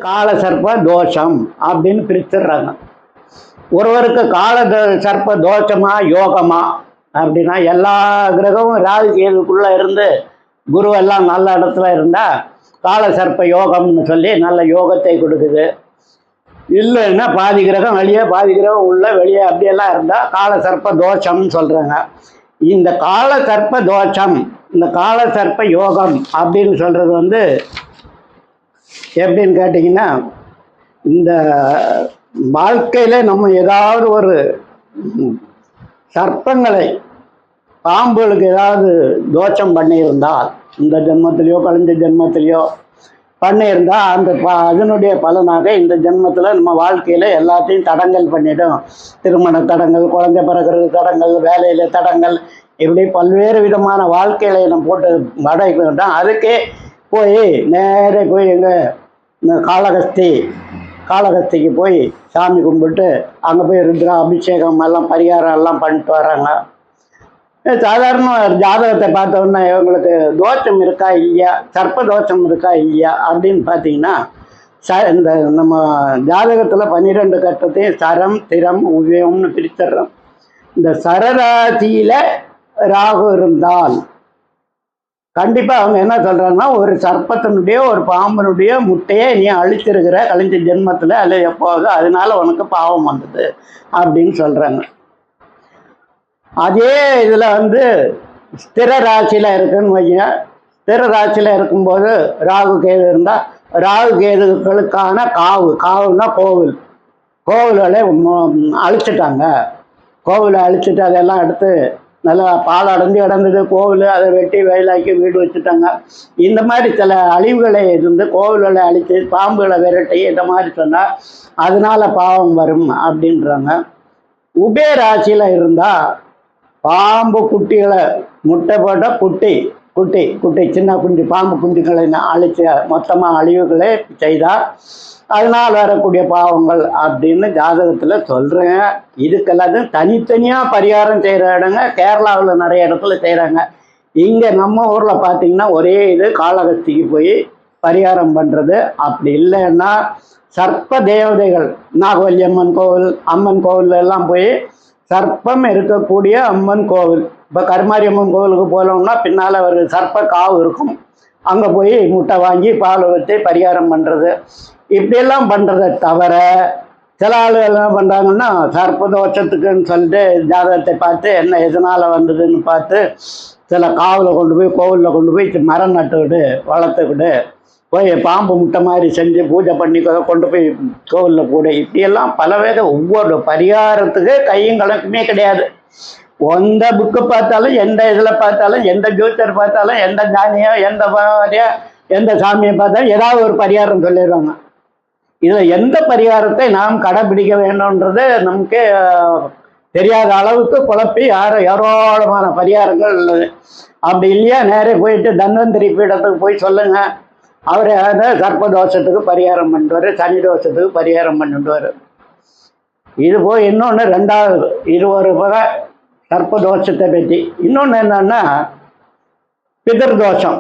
கால சர்ப்ப தோஷம் அப்படின்னு பிரித்துடுறாங்க. ஒருவருக்கு சர்ப்ப தோஷமா யோகமா அப்படின்னா, எல்லா கிரகமும் ராகு கேதுக்குள்ள இருந்து குரு எல்லாம் நல்ல இடத்துல இருந்தா கால சர்ப்ப யோகம்னு சொல்லி நல்ல யோகத்தை கொடுக்குது. இல்லைன்னா பாதி கிரகம் வெளியே பாதி கிரகம் உள்ள வெளியே அப்படியெல்லாம் இருந்தால் கால சர்ப்ப தோஷம்னு சொல்கிறாங்க. இந்த கால சர்ப்ப தோஷம், இந்த கால சர்ப்ப யோகம் அப்படின்னு சொல்கிறது எப்படின்னு கேட்டிங்கன்னா, இந்த வாழ்க்கையில் நம்ம ஏதாவது ஒரு சர்ப்பங்களை பாம்புகளுக்கு ஏதாவது தோஷம் பண்ணியிருந்தால், இந்த ஜென்மத்திலையோ கழிஞ்ச ஜென்மத்திலையோ பண்ணியிருந்தால் அதனுடைய பலனாக இந்த ஜென்மத்தில் நம்ம வாழ்க்கையில் எல்லாத்தையும் தடங்கல் பண்ணிடும். திருமண தடங்கள், குழந்தை பிறகுறது தடங்கள், வேலையில் தடங்கள், இப்படி பல்வேறு விதமான வாழ்க்கையில நம்ம போட்டு வடைக்கிட்டோம். அதுக்கே போய் நேரே போய் இந்த காளகஸ்திக்கு போய் சாமி கும்பிட்டு அங்கே போய் ருத்ரா அபிஷேகம் எல்லாம் பரிகாரம் எல்லாம் பண்ணிட்டு வராங்க. சாதாரண ஜாதகத்தை பார்த்தோன்னா இவங்களுக்கு தோஷம் இருக்கா இல்லையா, சர்ப்ப தோஷம் இருக்கா இல்லையா அப்படின்னு பார்த்தீங்கன்னா, இந்த நம்ம ஜாதகத்தில் 12 கட்டத்தையும் சரம் திரம் உபயம்னு பிரித்துடுறோம். இந்த சரராசியில் ராகு இருந்தால் கண்டிப்பாக அவங்க என்ன சொல்கிறாங்கன்னா, ஒரு சர்ப்பத்தினுடைய ஒரு பாம்பனுடைய முட்டையை நீ அழிச்சிருக்கிற கழிஞ்ச ஜென்மத்தில் அல்ல எப்போது, அதனால உனக்கு பாவம் வந்தது அப்படின்னு சொல்கிறாங்க. அதே இதில் ஸ்திர ராசியில் இருக்குன்னு வைங்க. ஸ்திர ராசியில் இருக்கும்போது ராகு கேது இருந்தால், ராகு கேதுகளுக்கான காவுன்னா கோவில்களை அழிச்சிட்டாங்க. கோவிலை அழிச்சிட்டு அதெல்லாம் எடுத்து நல்லா பாலடைஞ்சு கிடந்தது கோவில், அதை வெட்டி வயலாக்கி வீடு வச்சுட்டாங்க. இந்த மாதிரி சில அழிவுகளை கோவில்களை அழித்து பாம்புகளை விரட்டி இந்த மாதிரி சொன்னால் அதனால பாவம் வரும் அப்படின்றாங்க. உபய ராசியில் இருந்தால் பாம்பு குட்டிகளை முட்டை போட்ட குட்டி சின்ன குஞ்சு பாம்பு குஞ்சுகளை அழிச்சு மொத்தமாக அழிவுகளை செய்தால் அதனால் வரக்கூடிய பாவங்கள் அப்படின்னு ஜாதகத்தில் சொல்கிறேங்க. இதுக்கெல்லாம் தனித்தனியாக பரிகாரம் செய்கிற இடங்க கேரளாவில் நிறைய இடத்துல செய்கிறாங்க. இங்கே நம்ம ஊரில் பார்த்திங்கன்னா ஒரே இது காளகஸ்திக்கு போய் பரிகாரம் பண்ணுறது. அப்படி இல்லைன்னா சர்ப்ப தேவதைகள் நாகவல்லி அம்மன் கோவில் எல்லாம் போய் சர்ப்பம் இருக்கக்கூடிய அம்மன் கோவில், இப்போ கருமாரி அம்மன் கோவிலுக்கு போனோம்னா பின்னால் ஒரு சர்ப்ப காவு இருக்கும், அங்கே போய் முட்டை வாங்கி பால் வச்சு பரிகாரம் பண்ணுறது. இப்படியெல்லாம் பண்ணுறதை தவிர சில ஆளுகள் என்ன பண்ணுறாங்கன்னா, சர்ப்ப தோஷத்துக்குன்னு சொல்லிட்டு ஜாதகத்தை பார்த்து என்ன எதனால் வந்ததுன்னு பார்த்து சில கோவிலில் கொண்டு போய் மரம் நட்டுக்கிட்டு வளர்த்துக்கிட்டு போய் பாம்பு முட்டை மாதிரி செஞ்சு பூஜை பண்ணி கொண்டு போய் கோவிலில் கூட இப்படியெல்லாம் ஒவ்வொரு பரிகாரத்துக்கு கையும் கணக்குமே கிடையாது. எந்த புக்கு பார்த்தாலும், எந்த இதில் பார்த்தாலும், எந்த ஜோதிடர் பார்த்தாலும், எந்த ஞானியோ எந்த சாமியை பார்த்தாலும் ஏதாவது ஒரு பரிகாரம் சொல்லிடுவாங்க. இதில் எந்த பரிகாரத்தை நாம் கடைபிடிக்க வேண்டும்ன்றது நமக்கு தெரியாத அளவுக்கு குழப்பி ஏராளமான பரிகாரங்கள் உள்ளது. அப்படி இல்லையா நேரே போயிட்டு தன்வந்திரி பீடத்துக்கு போய் சொல்லுங்க, அவர் சர்ப்ப தோஷத்துக்கு பரிகாரம் பண்ணிட்டு சனி தோஷத்துக்கு பரிகாரம் பண்ணிட்டு. இது போய் இன்னொன்று ரெண்டாவது, இது ஒரு வகை சர்ப்ப தோஷத்தை பற்றி. இன்னொன்று என்னன்னா பிதர் தோஷம்.